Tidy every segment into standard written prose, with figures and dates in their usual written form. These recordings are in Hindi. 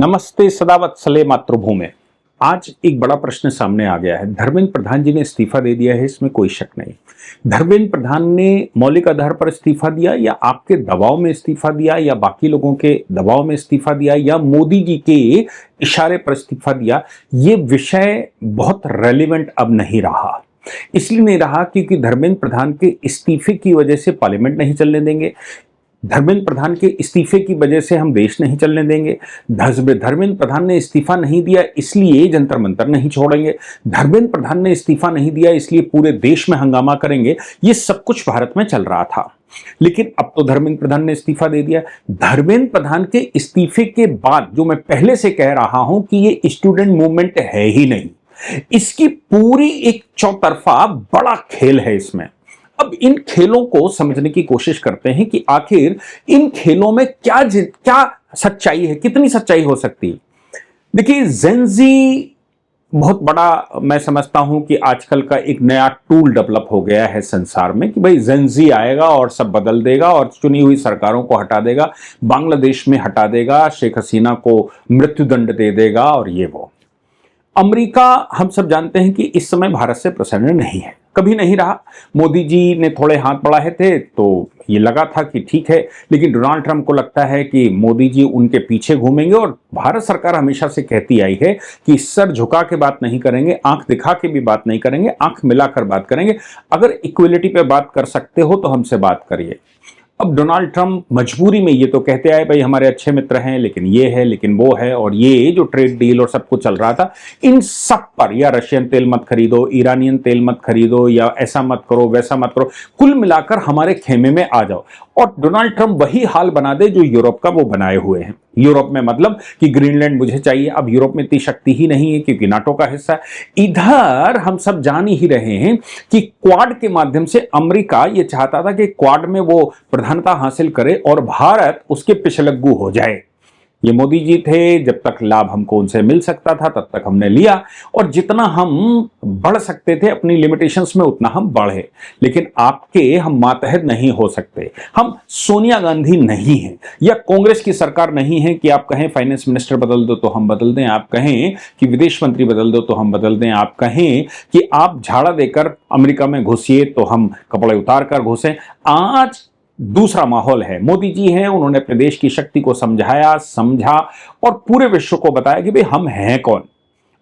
नमस्ते सदावत्सले मातृभूमि। आज एक बड़ा प्रश्न सामने आ गया है। धर्मेंद्र प्रधान जी ने इस्तीफा दे दिया है, इसमें कोई शक नहीं। धर्मेंद्र प्रधान ने मौलिक आधार पर इस्तीफा दिया या आपके दबाव में इस्तीफा दिया या बाकी लोगों के दबाव में इस्तीफा दिया या मोदी जी के इशारे पर इस्तीफा दिया, ये विषय बहुत रेलिवेंट अब नहीं रहा। इसलिए नहीं रहा क्योंकि धर्मेंद्र प्रधान के इस्तीफे की वजह से पार्लियामेंट नहीं चलने देंगे। धर्मेंद्र प्रधान के इस्तीफे की वजह से हम देश नहीं चलने देंगे। धर्मेंद्र प्रधान ने इस्तीफा नहीं दिया इसलिए जंतर मंतर नहीं छोड़ेंगे। धर्मेंद्र प्रधान ने इस्तीफा नहीं दिया इसलिए पूरे देश में हंगामा करेंगे। ये सब कुछ भारत में चल रहा था, लेकिन अब तो धर्मेंद्र प्रधान ने इस्तीफा दे दिया। धर्मेंद्र प्रधान के इस्तीफे के बाद जो मैं पहले से कह रहा हूं कि ये स्टूडेंट मूवमेंट है ही नहीं, इसकी पूरी एक चौतरफा बड़ा खेल है इसमें। अब इन खेलों को समझने की कोशिश करते हैं कि आखिर इन खेलों में क्या सच्चाई है, कितनी सच्चाई हो सकती है। देखिए, जेनजी बहुत बड़ा मैं समझता हूं कि आजकल का एक नया टूल डेवलप हो गया है संसार में कि भाई जेनजी आएगा और सब बदल देगा और चुनी हुई सरकारों को हटा देगा, बांग्लादेश में हटा देगा, शेख हसीना को मृत्युदंड दे देगा और ये वो। अमेरिका हम सब जानते हैं कि इस समय भारत से प्रसन्न नहीं है, कभी नहीं रहा। मोदी जी ने थोड़े हाथ बढ़ाए थे तो ये लगा था कि ठीक है, लेकिन डोनाल्ड ट्रंप को लगता है कि मोदी जी उनके पीछे घूमेंगे। और भारत सरकार हमेशा से कहती आई है कि सर झुका के बात नहीं करेंगे, आंख दिखा के भी बात नहीं करेंगे, आंख मिलाकर बात करेंगे। अगर इक्वलिटी पे बात कर सकते हो तो हमसे बात करिए। अब डोनाल्ड ट्रंप मजबूरी में ये तो कहते आए भाई हमारे अच्छे मित्र हैं, लेकिन ये है, लेकिन वो है, और ये जो ट्रेड डील और सब कुछ चल रहा था इन सब पर, या रशियन तेल मत खरीदो, ईरानियन तेल मत खरीदो, या ऐसा मत करो, वैसा मत करो, कुल मिलाकर हमारे खेमे में आ जाओ। और डोनाल्ड ट्रंप वही हाल बना दे जो यूरोप का वो बनाए हुए हैं। यूरोप में मतलब कि ग्रीनलैंड मुझे चाहिए। अब यूरोप में इतनी शक्ति ही नहीं है क्योंकि नाटो का हिस्सा है। इधर हम सब जान ही रहे हैं कि क्वाड के माध्यम से अमेरिका ये चाहता था कि क्वाड में वो प्रधानता हासिल करे और भारत उसके पिछलग्गू हो जाए। ये मोदी जी थे, जब तक लाभ हमको उनसे मिल सकता था तब तक हमने लिया, और जितना हम बढ़ सकते थे अपनी लिमिटेशंस में उतना हम बढ़े। लेकिन हम मातहत नहीं हो सकते। हम सोनिया गांधी नहीं हैं या कांग्रेस की सरकार नहीं है कि आप कहें फाइनेंस मिनिस्टर बदल दो तो हम बदल दें, आप कहें कि विदेश मंत्री बदल दो तो हम बदल दें, आप कहें कि आप झाड़ा देकर अमेरिका में घुसिए तो हम कपड़े उतार कर घुसें। आज दूसरा माहौल है। मोदी जी हैं, उन्होंने अपने देश की शक्ति को समझा और पूरे विश्व को बताया कि भाई हम हैं कौन।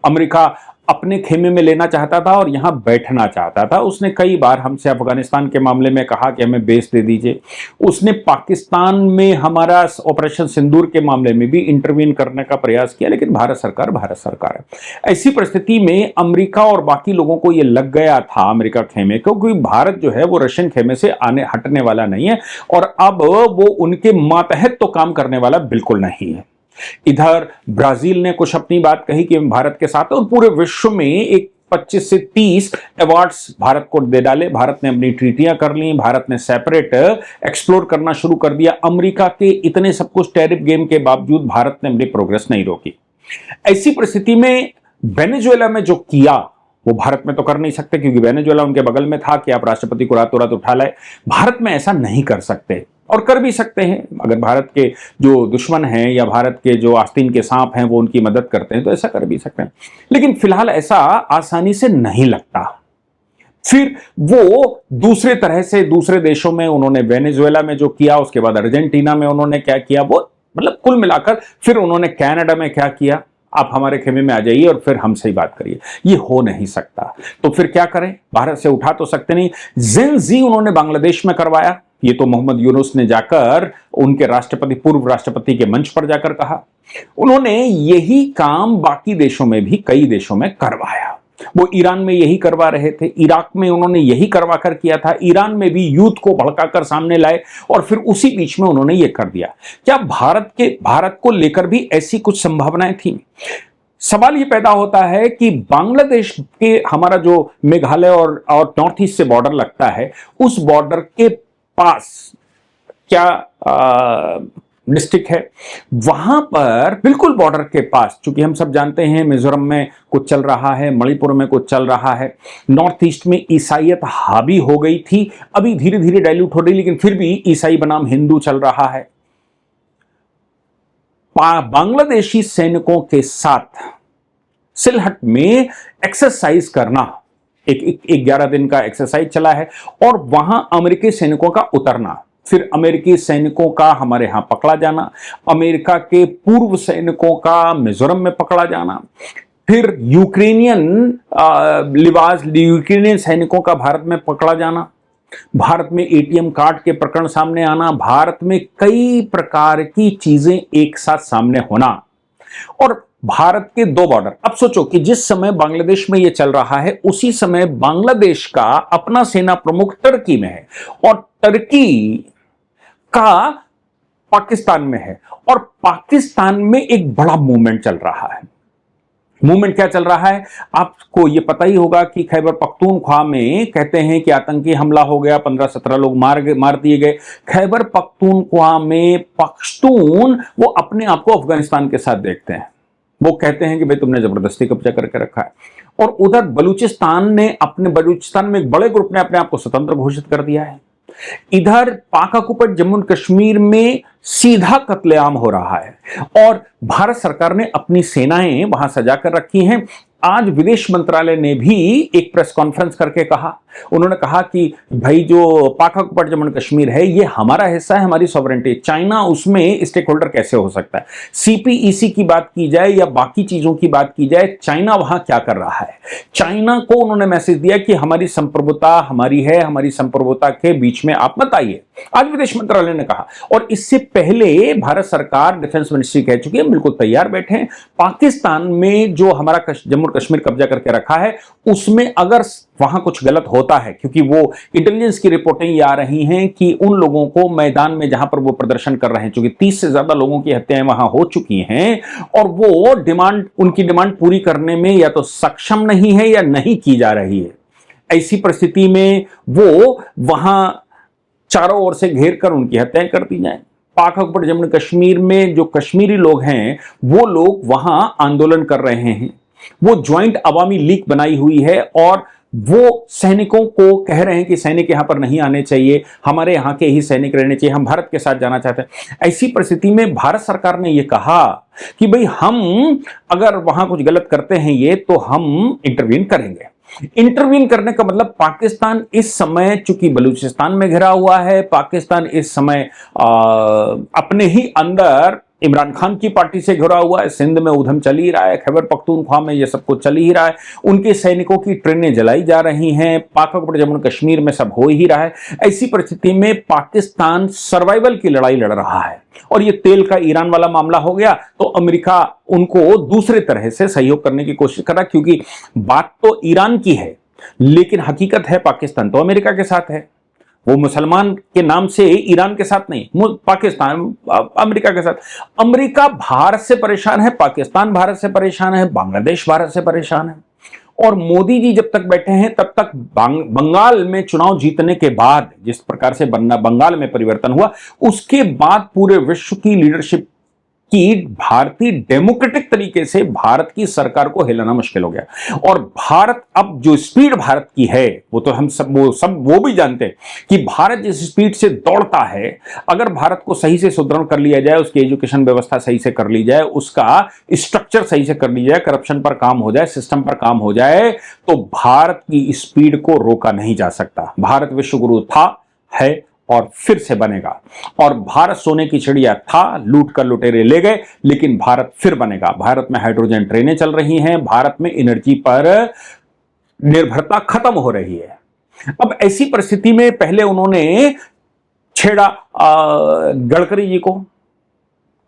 अमेरिका अपने खेमे में लेना चाहता था और यहां बैठना चाहता था। उसने कई बार हमसे अफगानिस्तान के मामले में कहा कि हमें बेस दे दीजिए। उसने पाकिस्तान में हमारा ऑपरेशन सिंदूर के मामले में भी इंटरवीन करने का प्रयास किया, लेकिन भारत सरकार है। ऐसी परिस्थिति में अमेरिका और बाकी लोगों को यह लग गया था अमेरिका खेमे, क्योंकि भारत जो है वो रशियन खेमे से हटने वाला नहीं है और अब वो उनके मातहत तो काम करने वाला बिल्कुल नहीं है। इधर ब्राजील ने कुछ अपनी बात कही कि भारत के साथ, और पूरे विश्व में एक 25 से 30 अवार्ड्स भारत को दे डाले। भारत ने अपनी ट्रीटियां कर ली, भारत ने सेपरेट एक्सप्लोर करना शुरू कर दिया। अमेरिका के इतने सब कुछ टैरिफ गेम के बावजूद भारत ने अपनी प्रोग्रेस नहीं रोकी। ऐसी परिस्थिति में वेनेजुएला में जो किया वो भारत में तो कर नहीं सकते, क्योंकि वेनेजुएला उनके बगल में था कि आप राष्ट्रपति को रातों रात उठा लाए। भारत में ऐसा नहीं कर सकते, और कर भी सकते हैं अगर भारत के जो दुश्मन हैं या भारत के जो आस्तीन के सांप हैं वो उनकी मदद करते हैं तो ऐसा कर भी सकते हैं। लेकिन फिलहाल ऐसा आसानी से नहीं लगता। फिर वो दूसरे तरह से दूसरे देशों में उन्होंने वेनेजुएला में जो किया, उसके बाद अर्जेंटीना में उन्होंने क्या किया, वो मतलब कुल मिलाकर फिर उन्होंने कनाडा में क्या किया, आप हमारे खेमे में आ जाइए और फिर हमसे ही बात करिए। ये हो नहीं सकता। तो फिर क्या करें, भारत से उठा तो सकते नहीं। जेनजी उन्होंने बांग्लादेश में करवाया। ये तो मोहम्मद यूनुस ने जाकर उनके पूर्व राष्ट्रपति के मंच पर जाकर कहा। उन्होंने यही काम बाकी देशों में भी कई देशों में करवाया। वो ईरान में यही करवा रहे थे, इराक में उन्होंने यही करवा कर किया था, ईरान में भी यूथ को भड़काकर सामने लाए और फिर उसी बीच में उन्होंने ये कर दिया। क्या भारत को लेकर भी ऐसी कुछ संभावनाएं थी? सवाल ये पैदा होता है कि बांग्लादेश के हमारा जो मेघालय और नॉर्थ ईस्ट से बॉर्डर लगता है, उस बॉर्डर के पास क्या डिस्ट्रिक्ट है, वहां पर बिल्कुल बॉर्डर के पास, चूंकि हम सब जानते हैं मिजोरम में कुछ चल रहा है, मणिपुर में कुछ चल रहा है, नॉर्थ ईस्ट में ईसाईयत हावी हो गई थी, अभी धीरे धीरे डाइल्यूट हो रही, लेकिन फिर भी ईसाई बनाम हिंदू चल रहा है। बांग्लादेशी सैनिकों के साथ सिलहट में एक्सरसाइज करना, एक 11 दिन का एक्सरसाइज चला है, और वहां अमेरिकी सैनिकों का उतरना, फिर अमेरिकी सैनिकों का हमारे यहां पकड़ा जाना, अमेरिका के पूर्व सैनिकों का मिजोरम में पकड़ा जाना, फिर यूक्रेनियन सैनिकों का भारत में पकड़ा जाना, भारत में एटीएम कार्ड के प्रकरण सामने आना, भारत में कई प्रकार की चीजें एक साथ सामने होना, और भारत के 2 बॉर्डर। अब सोचो कि जिस समय बांग्लादेश में यह चल रहा है उसी समय बांग्लादेश का अपना सेना प्रमुख टर्की में है, और टर्की का पाकिस्तान में है, और पाकिस्तान में एक बड़ा मूवमेंट चल रहा है। मूवमेंट क्या चल रहा है आपको यह पता ही होगा कि खैबर पख्तूनख्वा में कहते हैं कि आतंकी हमला हो गया, 15-17 लोग मार दिए गए। खैबर पख्तूनख्वा में पख्तून वो अपने आप को अफगानिस्तान के साथ देखते हैं, वो कहते हैं कि भाई तुमने जबरदस्ती कब्जा करके रखा है। और उधर बलूचिस्तान में एक बड़े ग्रुप ने अपने आप को स्वतंत्र घोषित कर दिया है। इधर पाक ऑक्युपाइड जम्मू एंड कश्मीर में सीधा कत्लेआम हो रहा है, और भारत सरकार ने अपनी सेनाएं वहां सजा कर रखी हैं। आज विदेश मंत्रालय ने भी एक प्रेस कॉन्फ्रेंस करके कहा, उन्होंने कहा कि भाई जो पाक ऑक्युपाइड जम्मू एंड कश्मीर है ये हमारा हिस्सा है, हमारी सॉवरेंटी, चाइना उसमें स्टेक होल्डर कैसे हो सकता है। सीपीईसी की बात की जाए या बाकी चीजों की बात की जाए, चाइना वहां क्या कर रहा है, चाइना को उन्होंने मैसेज दिया कि हमारी संप्रभुता हमारी है, हमारी संप्रभुता के बीच में आप मत आइए, आज विदेश मंत्रालय ने कहा। और इससे पहले भारत सरकार, डिफेंस मिनिस्ट्री कह चुकी है बिल्कुल तैयार बैठे हैं। पाकिस्तान में जो हमारा जम्मू कश्मीर कब्जा करके रखा है उसमें अगर वहां कुछ गलत होता है, क्योंकि वो इंटेलिजेंस की रिपोर्टें ये आ रही हैं कि उन लोगों को मैदान में जहां पर वो प्रदर्शन कर रहे हैं, क्योंकि 30 से ज्यादा लोगों की हत्याएं वहां हो चुकी हैं, और वो उनकी डिमांड पूरी करने में या तो सक्षम नहीं है या नहीं की जा रही है। ऐसी परिस्थिति में वो वहां चारों ओर से घेर कर उनकी हत्याएं कर दी जाए। पाक ऑक्युपाइड जम्मू कश्मीर में जो कश्मीरी लोग हैं वो लोग वहां आंदोलन कर रहे हैं, वो ज्वाइंट अवामी लीग बनाई हुई है, और वो सैनिकों को कह रहे हैं कि सैनिक यहां पर नहीं आने चाहिए, हमारे यहां के ही सैनिक रहने चाहिए, हम भारत के साथ जाना चाहते हैं। ऐसी परिस्थिति में भारत सरकार ने यह कहा कि भाई हम अगर वहां कुछ गलत करते हैं ये तो हम इंटरवीन करेंगे। इंटरवीन करने का मतलब पाकिस्तान इस समय चूंकि बलूचिस्तान में घिरा हुआ है, पाकिस्तान इस समय अपने ही अंदर इमरान खान की पार्टी से घिरा हुआ है, सिंध में उधम चल ही रहा है, खैबर पख्तूनख्वा में यह सब कुछ चल ही रहा है, उनके सैनिकों की ट्रेनें जलाई जा रही हैं, पाक ऑक्युपाइड जम्मू कश्मीर में सब हो ही रहा है। ऐसी परिस्थिति में पाकिस्तान सर्वाइवल की लड़ाई लड़ रहा है, और ये तेल का ईरान वाला मामला हो गया तो अमेरिका उनको दूसरे तरह से सहयोग करने की कोशिश कर रहा है, क्योंकि बात तो ईरान की है लेकिन हकीकत है पाकिस्तान तो अमेरिका के साथ है। वो मुसलमान के नाम से ईरान के साथ नहीं, पाकिस्तान अमेरिका के साथ। अमेरिका भारत से परेशान है, पाकिस्तान भारत से परेशान है, बांग्लादेश भारत से परेशान है। और मोदी जी जब तक बैठे हैं तब तक बंगाल में चुनाव जीतने के बाद जिस प्रकार से बंगाल में परिवर्तन हुआ, उसके बाद पूरे विश्व की लीडरशिप कि भारतीय डेमोक्रेटिक तरीके से भारत की सरकार को हिलाना मुश्किल हो गया। और भारत अब जो स्पीड भारत की है वो तो हम वो भी जानते हैं कि भारत जिस स्पीड से दौड़ता है, अगर भारत को सही से सुदृढ़ कर लिया जाए, उसकी एजुकेशन व्यवस्था सही से कर ली जाए, उसका स्ट्रक्चर सही से कर ली जाए, करप्शन पर काम हो जाए, सिस्टम पर काम हो जाए, तो भारत की स्पीड को रोका नहीं जा सकता। भारत विश्व गुरु था, है और फिर से बनेगा। और भारत सोने की चिड़िया था, लूट कर लुटेरे ले गए, लेकिन भारत फिर बनेगा। भारत में हाइड्रोजन ट्रेनें चल रही हैं, भारत में एनर्जी पर निर्भरता खत्म हो रही है। अब ऐसी परिस्थिति में पहले उन्होंने छेड़ा गडकरी जी को,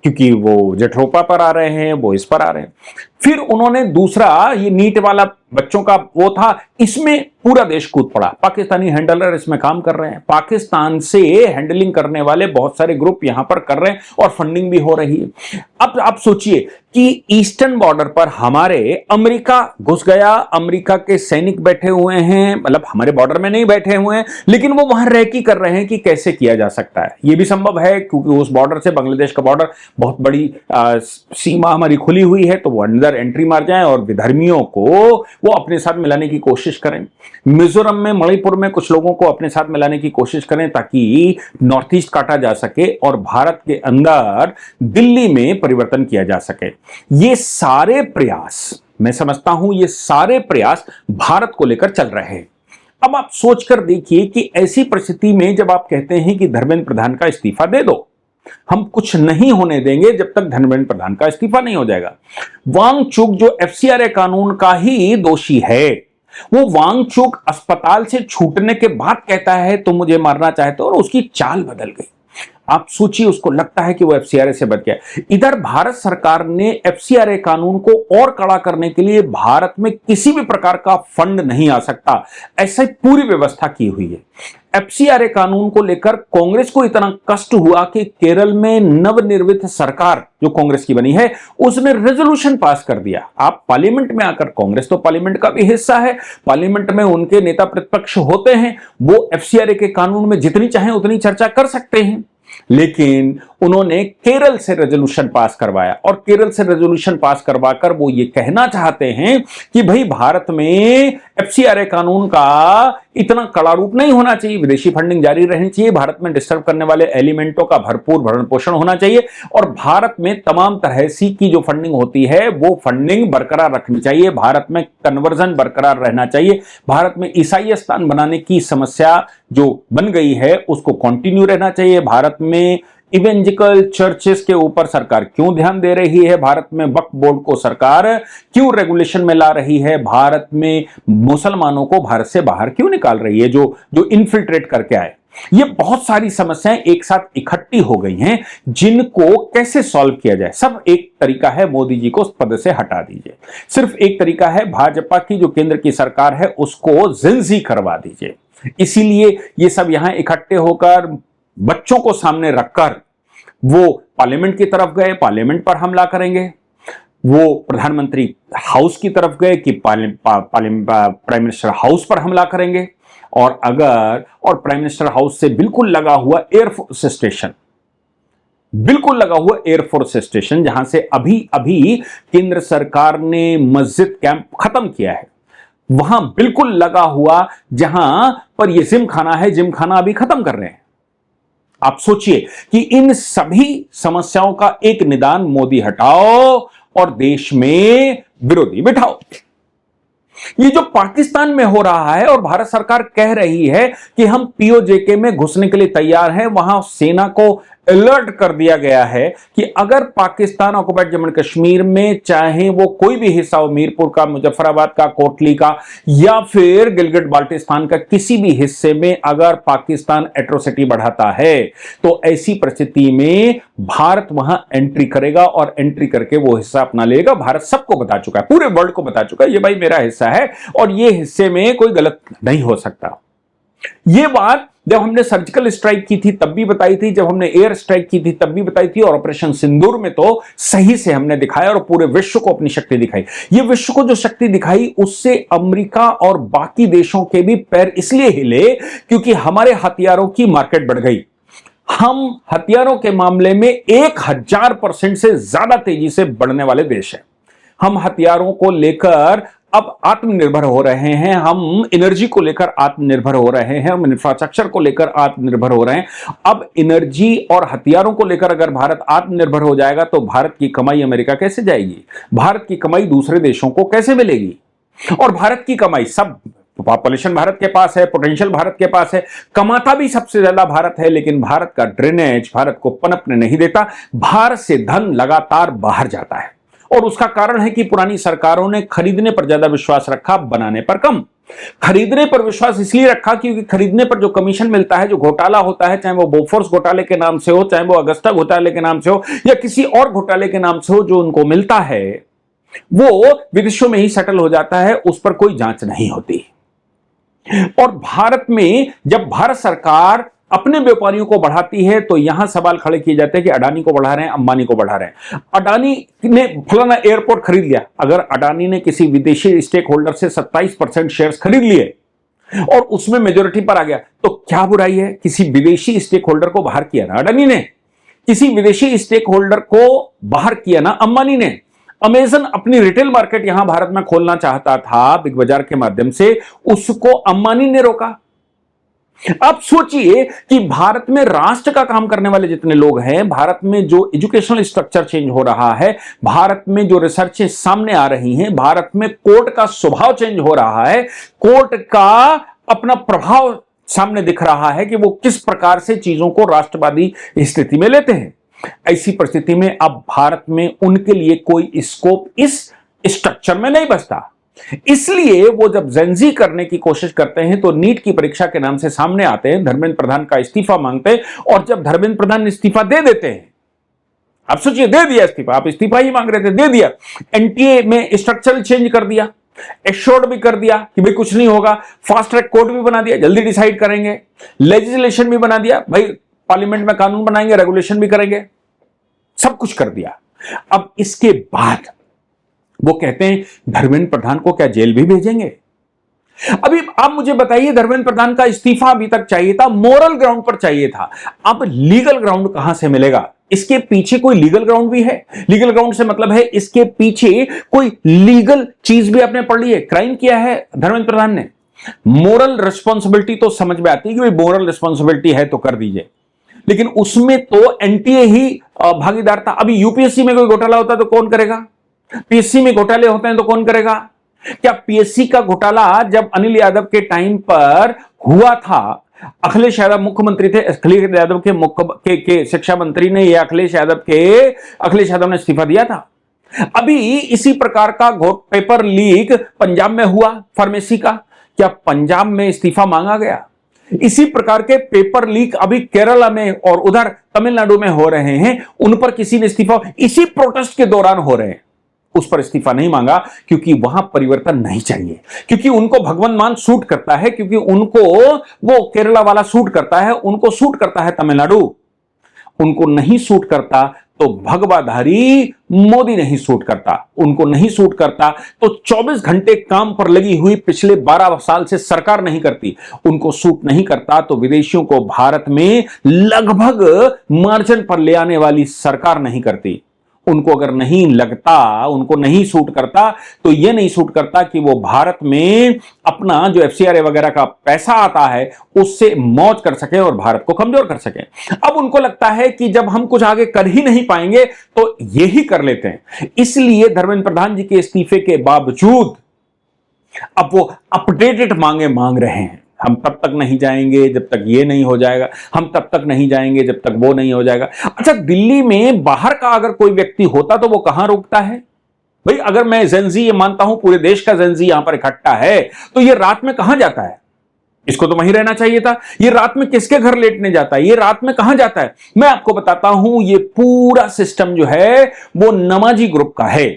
क्योंकि वो जेठरोपा पर आ रहे हैं, वो इस पर आ रहे हैं। फिर उन्होंने दूसरा ये नीट वाला बच्चों का वो था, इसमें पूरा देश कूद पड़ा। पाकिस्तानी हैंडलर इसमें काम कर रहे हैं, पाकिस्तान से हैंडलिंग करने वाले बहुत सारे ग्रुप यहां पर कर रहे हैं और फंडिंग भी हो रही है। अब आप सोचिए कि ईस्टर्न बॉर्डर पर हमारे अमेरिका घुस गया, अमेरिका के सैनिक बैठे हुए हैं, मतलब हमारे बॉर्डर में नहीं बैठे हुए हैं, लेकिन वो वहां रैकी कर रहे हैं कि कैसे किया जा सकता है। यह भी संभव है क्योंकि उस बॉर्डर से बांग्लादेश का बॉर्डर बहुत बड़ी सीमा हमारी खुली हुई है, तो वो अंदर अंदर एंट्री मार जाएं और विधर्मियों को वो अपने साथ मिलाने की कोशिश करें। मिजोरम में, मणिपुर में कुछ लोगों को अपने साथ मिलाने की कोशिश करें ताकि नॉर्थ ईस्ट काटा जा सके और भारत के अंदर दिल्ली में परिवर्तन किया जा सके। ये सारे प्रयास, मैं समझता हूं ये सारे प्रयास भारत को लेकर चल रहे हैं। अब आप सोचकर देखिए कि ऐसी परिस्थिति में जब आप कहते हैं कि धर्मेंद्र प्रधान का इस्तीफा दे दो, हम कुछ नहीं होने देंगे जब तक धर्मेंद्र प्रधान का इस्तीफा नहीं हो जाएगा। वांगचुक जो एफसीआरए कानून का ही दोषी है, वो वांगचुक अस्पताल से छूटने के बाद कहता है तो मुझे मारना चाहते हो, और उसकी चाल बदल गई। आप सोचिए, उसको लगता है कि वो एफसीआरए से बच गया। इधर भारत सरकार ने एफसीआरए कानून को और कड़ा करने के लिए भारत में किसी भी प्रकार का फंड नहीं आ सकता, ऐसी पूरी व्यवस्था की हुई है। एफसीआरए कानून को लेकर कांग्रेस को इतना कष्ट हुआ कि केरल में नवनिर्मित सरकार जो कांग्रेस की बनी है उसने रेजोल्यूशन पास कर दिया। आप पार्लियामेंट में आकर, कांग्रेस तो पार्लियामेंट का भी हिस्सा है, पार्लियामेंट में उनके नेता प्रतिपक्ष होते हैं, वो एफसीआरए के कानून में जितनी चाहे उतनी चर्चा कर सकते हैं। लेकिन उन्होंने केरल से रेजोल्यूशन पास करवाया, और केरल से रेजोल्यूशन पास करवाकर वो ये कहना चाहते हैं कि भाई भारत में एफसीआरए कानून का इतना कड़ा रूप नहीं होना चाहिए, विदेशी फंडिंग जारी रहनी चाहिए, भारत में डिस्टर्ब करने वाले एलिमेंटों का भरपूर भरण पोषण होना चाहिए, और भारत में तमाम तरह की जो फंडिंग होती है वो फंडिंग बरकरार रखनी चाहिए, भारत में कन्वर्जन बरकरार रहना चाहिए, भारत में ईसाई स्थान बनाने की समस्या जो बन गई है उसको कंटिन्यू रहना चाहिए, भारत में इवेंजिकल चर्चेस के ऊपर सरकार क्यों ध्यान दे रही है, भारत में वक्फ बोर्ड को सरकार क्यों रेगुलेशन में ला रही है, भारत में मुसलमानों को भारत से बाहर क्यों निकाल रही है, जो जो इन्फिल्ट्रेट करके आए। ये बहुत सारी समस्याएं एक साथ इकट्ठी हो गई हैं जिनको कैसे सॉल्व किया जाए। सब एक तरीका है, मोदी जी को पद से हटा दीजिए। सिर्फ एक तरीका है, भाजपा की जो केंद्र की सरकार है उसको जिंजी करवा दीजिए। इसीलिए ये सब यहां इकट्ठे होकर बच्चों को सामने रखकर वो पार्लियामेंट की तरफ गए, पार्लियामेंट पर हमला करेंगे। वो प्रधानमंत्री हाउस की तरफ गए कि प्राइम मिनिस्टर हाउस पर हमला करेंगे, और प्राइम मिनिस्टर हाउस से बिल्कुल लगा हुआ एयरफोर्स स्टेशन, बिल्कुल लगा हुआ एयरफोर्स स्टेशन जहां से अभी अभी केंद्र सरकार ने मस्जिद कैंप खत्म किया है, वहां बिल्कुल लगा हुआ जहां पर यह जिम खाना है, जिम खाना अभी खत्म कर रहे हैं। आप सोचिए कि इन सभी समस्याओं का एक निदान मोदी हटाओ और देश में विरोधी बिठाओ। ये जो पाकिस्तान में हो रहा है और भारत सरकार कह रही है कि हम पीओजेके में घुसने के लिए तैयार हैं, वहां सेना को अलर्ट कर दिया गया है कि अगर पाकिस्तान ऑक्युपाइड जम्मू कश्मीर में, चाहे वो कोई भी हिस्सा हो, मीरपुर का, मुजफ्फराबाद का, कोटली का, या फिर गिलगिट बाल्टिस्तान का किसी भी हिस्से में अगर पाकिस्तान एट्रोसिटी बढ़ाता है तो ऐसी परिस्थिति में भारत वहां एंट्री करेगा और एंट्री करके वो हिस्सा अपना लेगा। भारत सबको बता चुका है, पूरे वर्ल्ड को बता चुका है, ये भाई मेरा हिस्सा है और ये हिस्से में कोई गलत नहीं हो सकता। ये बात जब हमने सर्जिकल स्ट्राइक की थी तब भी बताई थी, जब हमने एयर स्ट्राइक की थी तब भी बताई थी, और ऑपरेशन सिंदूर में तो सही से हमने दिखाया और पूरे विश्व को अपनी शक्ति दिखाई। ये विश्व को जो शक्ति दिखाई उससे अमेरिका और बाकी देशों के भी पैर इसलिए हिले क्योंकि हमारे हथियारों की मार्केट बढ़ गई। हम हथियारों के मामले में 1000% से ज्यादा तेजी से बढ़ने वाले देश हैं। हम हथियारों को लेकर अब आत्मनिर्भर हो रहे हैं, हम एनर्जी को लेकर आत्मनिर्भर हो रहे हैं, हम इंफ्रास्ट्रक्चर को लेकर आत्मनिर्भर हो रहे हैं। अब एनर्जी और हथियारों को लेकर अगर भारत आत्मनिर्भर हो जाएगा तो भारत की कमाई अमेरिका कैसे जाएगी, भारत की कमाई दूसरे देशों को कैसे मिलेगी? और भारत की कमाई, सब पॉपुलेशन भारत के पास है, पोटेंशियल भारत के पास है, कमाता भी सबसे ज्यादा भारत है, लेकिन भारत का ड्रेनेज भारत को पनपने नहीं देता। भारत से धन लगातार बाहर जाता है और उसका कारण है कि पुरानी सरकारों ने खरीदने पर ज्यादा विश्वास रखा, बनाने पर कम। खरीदने पर विश्वास इसलिए रखा क्योंकि खरीदने पर जो कमीशन मिलता है, जो घोटाला होता है, चाहे वो बोफोर्स घोटाले के नाम से हो, चाहे वो अगस्ता घोटाले के नाम से हो, या किसी और घोटाले के नाम से हो, जो उनको मिलता है वो विदेशों में ही सेटल हो जाता है, उस पर कोई जांच नहीं होती। और भारत में जब भारत सरकार अपने व्यापारियों को बढ़ाती है तो यहां सवाल खड़े किए जाते हैं कि अडानी को बढ़ा रहे हैं, अंबानी को बढ़ा रहे हैं। अडानी ने फलाना एयरपोर्ट खरीद लिया, अगर अडानी ने किसी विदेशी स्टेक होल्डर से 27% शेयर्स खरीद लिए और उसमें मेजोरिटी पर आ गया तो क्या बुराई है? किसी विदेशी स्टेक होल्डर को बाहर किया ना अडानी ने, किसी विदेशी स्टेक होल्डर को बाहर किया ना अंबानी ने। अमेजन अपनी रिटेल मार्केट यहां भारत में खोलना चाहता था बिग बाजार के माध्यम से, उसको अंबानी ने रोका। आप सोचिए कि भारत में राष्ट्र का काम करने वाले जितने लोग हैं, भारत में जो एजुकेशनल स्ट्रक्चर चेंज हो रहा है, भारत में जो रिसर्चें सामने आ रही हैं, भारत में कोर्ट का स्वभाव चेंज हो रहा है, कोर्ट का अपना प्रभाव सामने दिख रहा है कि वो किस प्रकार से चीजों को राष्ट्रवादी स्थिति में लेते हैं। ऐसी परिस्थिति में अब भारत में उनके लिए कोई स्कोप इस स्ट्रक्चर में नहीं बचता। इसलिए वो जब जेंजी करने की कोशिश करते हैं तो नीट की परीक्षा के नाम से सामने आते हैं, धर्मेंद्र प्रधान का इस्तीफा मांगते हैं, और जब धर्मेंद्र प्रधान इस्तीफा दे देते हैं, आप सोचिए, दे दिया इस्तीफा, आप इस्तीफा ही मांग रहे थे, दे दिया, एनटीए में स्ट्रक्चरल चेंज कर दिया, एश्योर्ड भी कर दिया कि भाई कुछ नहीं होगा, फास्ट ट्रैक कोर्ट भी बना दिया, जल्दी डिसाइड करेंगे, लेजिस्लेशन भी बना दिया, भाई पार्लियामेंट में कानून बनाएंगे, रेगुलेशन भी करेंगे, सब कुछ कर दिया। अब इसके बाद वो कहते हैं धर्मेंद्र प्रधान को क्या जेल भी भेजेंगे? अभी आप मुझे बताइए, धर्मेंद्र प्रधान का इस्तीफा अभी तक चाहिए था, मोरल ग्राउंड पर चाहिए था, अब लीगल ग्राउंड कहां से मिलेगा? इसके पीछे कोई लीगल ग्राउंड भी है? लीगल ग्राउंड से मतलब है इसके पीछे कोई लीगल चीज भी आपने पढ़ ली है, क्राइम किया है धर्मेंद्र प्रधान ने। मोरल रिस्पॉन्सिबिलिटी तो समझ में आती है कि भाई मोरल रिस्पॉन्सिबिलिटी है तो कर दीजिए, लेकिन उसमें तो एनटीए ही भागीदार था। अभी यूपीएससी में कोई घोटाला होता है तो कौन करेगा? पीएससी में घोटाले होते हैं तो कौन करेगा? क्या पीएससी का घोटाला जब अनिल यादव के टाइम पर हुआ था, अखिलेश यादव मुख्यमंत्री थे, अखिलेश यादव के शिक्षा मंत्री ने, या अखिलेश यादव ने इस्तीफा दिया था। अभी इसी प्रकार का पेपर लीक पंजाब में हुआ, फार्मेसी का, क्या पंजाब में इस्तीफा मांगा गया? इसी प्रकार के पेपर लीक अभी केरला में और उधर तमिलनाडु में हो रहे हैं, उन पर किसी ने इस्तीफा इसी प्रोटेस्ट के दौरान हो रहे हैं, उस पर इस्तीफा नहीं मांगा, क्योंकि वहां परिवर्तन नहीं चाहिए, क्योंकि उनको भगवंत मान सूट करता है, क्योंकि उनको वो केरला वाला सूट करता है, उनको सूट करता है तमिलनाडु, उनको नहीं सूट करता तो भगवाधारी मोदी नहीं सूट करता, उनको नहीं सूट करता तो 24 घंटे काम पर लगी हुई पिछले 12 साल से सरकार नहीं करती, उनको सूट नहीं करता तो विदेशियों को भारत में लगभग मार्जिन पर ले आने वाली सरकार नहीं करती। उनको अगर नहीं लगता, उनको नहीं सूट करता, तो यह नहीं सूट करता कि वो भारत में अपना जो एफसीआरए वगैरह का पैसा आता है उससे मौज कर सके और भारत को कमजोर कर सके। अब उनको लगता है कि जब हम कुछ आगे कर ही नहीं पाएंगे तो यही कर लेते हैं, इसलिए धर्मेंद्र प्रधान जी के इस्तीफे के बावजूद अब वो अपडेटेड मांगे मांग रहे हैं। हम तब तक नहीं जाएंगे जब तक ये नहीं हो जाएगा, हम तब तक नहीं जाएंगे जब तक वो नहीं हो जाएगा। अच्छा, दिल्ली में बाहर का अगर कोई व्यक्ति होता तो वो कहां रुकता है? भाई अगर मैं जेंजी ये मानता हूं पूरे देश का जेंजी यहां पर इकट्ठा है, तो ये रात में कहां जाता है? इसको तो वहीं रहना चाहिए था। ये रात में किसके घर लेटने जाता है? ये रात में कहां जाता है? मैं आपको बताता हूं, ये पूरा सिस्टम जो है वो नमाजी ग्रुप का है।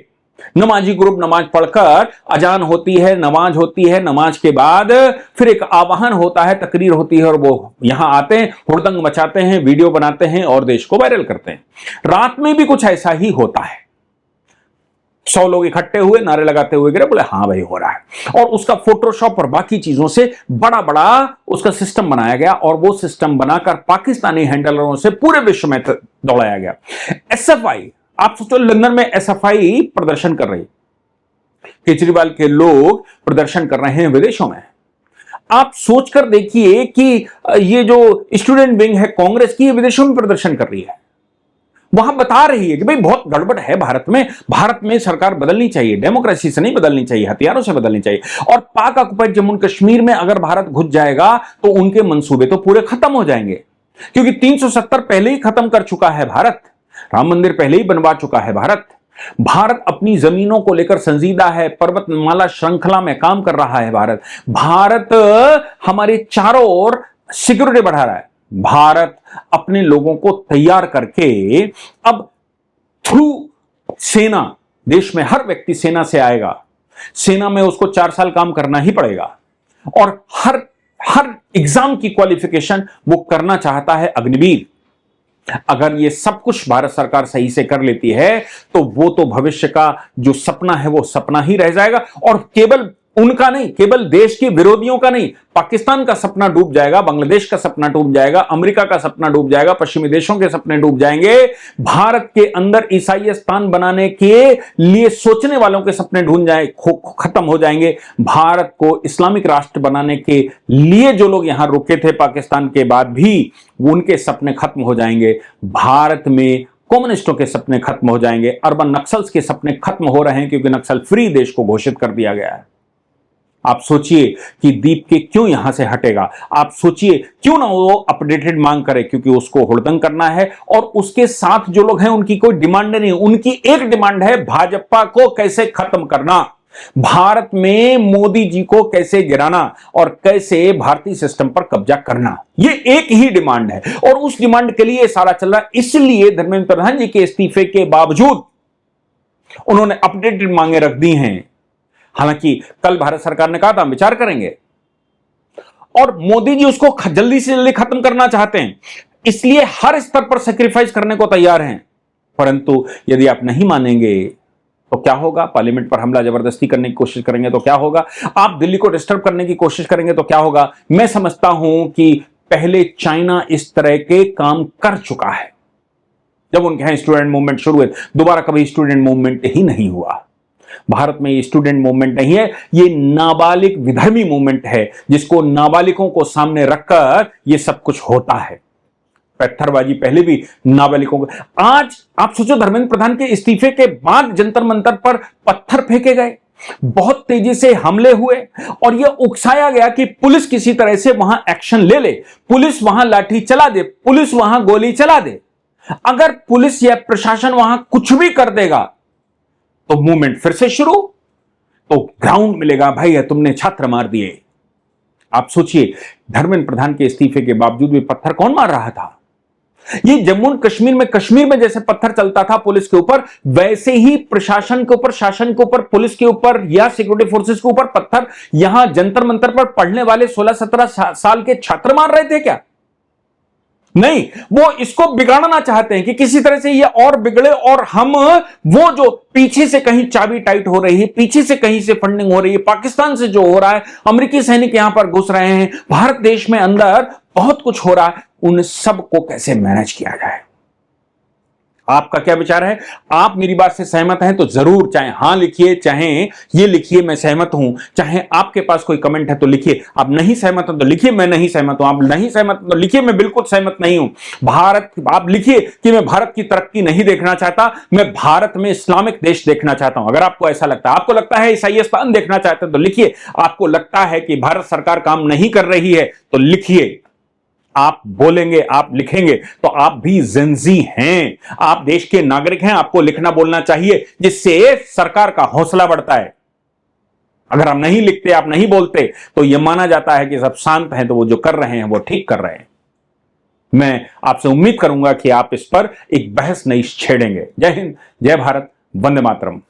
नमाजी ग्रुप नमाज पढ़कर, अजान होती है, नमाज होती है, नमाज के बाद फिर एक आवाहन होता है, तकरीर होती है, और वो यहां आते हैं, हुड़दंग मचाते हैं, वीडियो बनाते हैं और देश को वायरल करते हैं। रात में भी कुछ ऐसा ही होता है। 100 लोग इकट्ठे हुए, नारे लगाते हुए गिरे, बोले हाँ भाई हो रहा है, और उसका फोटोशॉप और बाकी चीजों से बड़ा बड़ा उसका सिस्टम बनाया गया, और वो सिस्टम बनाकर पाकिस्तानी हैंडलरों से पूरे विश्व में दौड़ाया गया। एसएफआई, आप सोचो लंदन में एसएफआई प्रदर्शन कर रही, केजरीवाल के लोग प्रदर्शन कर रहे हैं विदेशों में। आप सोचकर देखिए कि ये जो स्टूडेंट विंग है कांग्रेस की, ये विदेशों में प्रदर्शन कर रही है, वहां बता रही है कि भाई बहुत गड़बड़ है भारत में सरकार बदलनी चाहिए, डेमोक्रेसी से नहीं बदलनी चाहिए, हथियारों से बदलनी चाहिए। और पाक ऑक्युपाइड जम्मू कश्मीर में अगर भारत घुस जाएगा तो उनके मंसूबे तो पूरे खत्म हो जाएंगे, क्योंकि 370 पहले ही खत्म कर चुका है भारत, राम मंदिर पहले ही बनवा चुका है भारत अपनी जमीनों को लेकर संजीदा है, पर्वतमाला श्रृंखला में काम कर रहा है भारत हमारे चारों ओर सिक्योरिटी बढ़ा रहा है। भारत अपने लोगों को तैयार करके अब थ्रू सेना, देश में हर व्यक्ति सेना से आएगा, सेना में उसको 4 साल काम करना ही पड़ेगा, और हर एग्जाम की क्वालिफिकेशन वो करना चाहता है अग्निवीर। अगर ये सब कुछ भारत सरकार सही से कर लेती है तो वो तो भविष्य का जो सपना है वो सपना ही रह जाएगा, और केवल उनका नहीं, केवल देश के विरोधियों का नहीं, पाकिस्तान का सपना डूब जाएगा, बांग्लादेश का सपना डूब जाएगा, अमेरिका का सपना डूब जाएगा, पश्चिमी देशों के सपने डूब जाएंगे। भारत के अंदर ईसाई स्थान बनाने के लिए सोचने वालों के सपने ढूंढ जाए खत्म हो जाएंगे। भारत को इस्लामिक राष्ट्र बनाने के लिए जो लोग यहां रुके थे पाकिस्तान के बाद भी, उनके सपने खत्म हो जाएंगे। भारत में कम्युनिस्टों के सपने खत्म हो जाएंगे। अर्बन नक्सल्स के सपने खत्म हो रहे हैं क्योंकि नक्सल फ्री देश को घोषित कर दिया गया है। आप सोचिए कि दीपके क्यों यहां से हटेगा। आप सोचिए क्यों ना वो अपडेटेड मांग करे, क्योंकि उसको हुड़दंग करना है। और उसके साथ जो लोग हैं उनकी कोई डिमांड नहीं, उनकी एक डिमांड है, भाजपा को कैसे खत्म करना, भारत में मोदी जी को कैसे गिराना और कैसे भारतीय सिस्टम पर कब्जा करना। ये एक ही डिमांड है और उस डिमांड के लिए सारा चल रहा है। इसलिए धर्मेंद्र प्रधान जी के इस्तीफे के बावजूद उन्होंने अपडेटेड मांगे रख दी हैं। हालांकि कल भारत सरकार ने कहा था हम विचार करेंगे, और मोदी जी उसको जल्दी से जल्दी खत्म करना चाहते हैं, इसलिए हर स्तर पर सैक्रिफाइस करने को तैयार हैं। परंतु यदि आप नहीं मानेंगे तो क्या होगा, पार्लियामेंट पर हमला जबरदस्ती करने की कोशिश करेंगे तो क्या होगा, आप दिल्ली को डिस्टर्ब करने की कोशिश करेंगे तो क्या होगा। मैं समझता हूं कि पहले चाइना इस तरह के काम कर चुका है। जब उनके यहां स्टूडेंट मूवमेंट शुरू हुए, दोबारा कभी स्टूडेंट मूवमेंट ही नहीं हुआ। भारत में ये स्टूडेंट मूवमेंट नहीं है, ये नाबालिग विधर्मी मूवमेंट है, जिसको नाबालिगों को सामने रखकर ये सब कुछ होता है। पत्थरबाजी पहले भी नाबालिगों को। आज आप सोचो, धर्मेंद्र प्रधान के इस्तीफे के बाद जंतर मंतर पर पत्थर फेंके गए, बहुत तेजी से हमले हुए और यह उकसाया गया कि पुलिस किसी तरह से वहां एक्शन ले ले, पुलिस वहां लाठी चला दे, पुलिस वहां गोली चला दे। अगर पुलिस या प्रशासन वहां कुछ भी कर देगा तो मूवमेंट फिर से शुरू, तो ग्राउंड मिलेगा, भाई तुमने छात्र मार दिए। आप सोचिए, धर्मेंद्र प्रधान के इस्तीफे के बावजूद भी पत्थर कौन मार रहा था। ये जम्मू और कश्मीर में जैसे पत्थर चलता था पुलिस के ऊपर, वैसे ही प्रशासन के ऊपर, शासन के ऊपर, पुलिस के ऊपर या सिक्योरिटी फोर्सेस के ऊपर पत्थर यहां जंतर मंतर पर पढ़ने वाले 16-17 साल के छात्र मार रहे थे क्या? नहीं, वो इसको बिगाड़ना चाहते हैं कि किसी तरह से ये और बिगड़े और हम वो जो पीछे से कहीं चाबी टाइट हो रही है, पीछे से कहीं से फंडिंग हो रही है, पाकिस्तान से जो हो रहा है, अमेरिकी सैनिक यहां पर घुस रहे हैं, भारत देश में अंदर बहुत कुछ हो रहा है, उन सब को कैसे मैनेज किया जाए। आपका क्या विचार है? आप मेरी बात से सहमत हैं तो जरूर चाहे हां लिखिए, चाहे ये लिखिए मैं सहमत हूं, चाहे आपके पास कोई कमेंट है तो लिखिए। आप नहीं सहमत हैं तो लिखिए मैं नहीं सहमत हूं, आप नहीं सहमत तो लिखिए मैं बिल्कुल सहमत नहीं हूं। भारत, आप लिखिए कि मैं भारत की तरक्की नहीं देखना चाहता, मैं भारत में इस्लामिक देश देखना चाहता हूं। अगर आपको ऐसा लगता है, आपको लगता है ईसाईस्तान देखना चाहते हैं तो लिखिए। आपको लगता है कि भारत सरकार काम नहीं कर रही है तो लिखिए। आप बोलेंगे, आप लिखेंगे तो आप भी जिंजी हैं, आप देश के नागरिक हैं, आपको लिखना बोलना चाहिए, जिससे सरकार का हौसला बढ़ता है। अगर आप नहीं लिखते, आप नहीं बोलते तो यह माना जाता है कि सब शांत हैं, तो वो जो कर रहे हैं वो ठीक कर रहे हैं। मैं आपसे उम्मीद करूंगा कि आप इस पर एक बहस नहीं छेड़ेंगे। जय हिंद, जय भारत, वंदे मातरम।